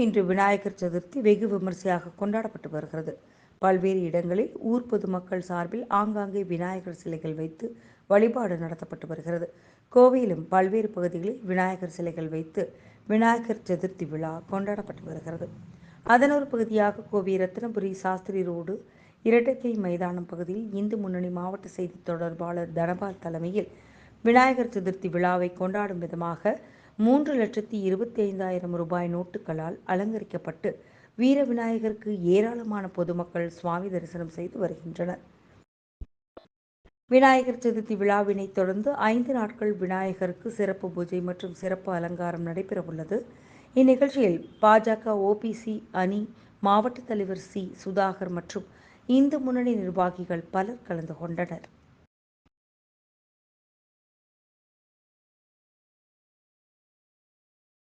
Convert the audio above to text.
இன்று விநாயகர் சதுர்த்தி வெகு விமரிசையாக கொண்டாடப்பட்டு வருகிறது. பல்வேறு இடங்களில் ஊர் பொதுமக்கள் சார்பில் ஆங்காங்கே விநாயகர் சிலைகள் வைத்து வழிபாடு நடத்தப்பட்டு வருகிறது. கோவையிலும் பல்வேறு பகுதிகளில் விநாயகர் சிலைகள் வைத்து விநாயகர் சதுர்த்தி விழா கொண்டாடப்பட்டு வருகிறது. அதன் ஒரு பகுதியாக கோவை ரத்தினபுரி சாஸ்திரி ரோடு இரட்டைக்கை மைதானம் பகுதியில் இந்து முன்னணி மாவட்ட செய்தி தொடர்பாளர் தனபால் தலைமையில் விநாயகர் சதுர்த்தி விழாவை கொண்டாடும் விதமாக 3,25,000 ரூபாய் நோட்டுகளால் அலங்கரிக்கப்பட்டு வீர விநாயகருக்கு ஏராளமான பொதுமக்கள் சுவாமி தரிசனம் செய்து வருகின்றனர். விநாயகர் சதுர்த்தி விழாவினை தொடர்ந்து 5 நாட்கள் விநாயகருக்கு சிறப்பு பூஜை மற்றும் சிறப்பு அலங்காரம் நடைபெறவுள்ளது. இந்நிகழ்ச்சியில் பாஜக ஓபிசி அணி மாவட்ட தலைவர் சி. சுதாகர் மற்றும் இந்து முன்னணி நிர்வாகிகள் பலர் கலந்து கொண்டனர்.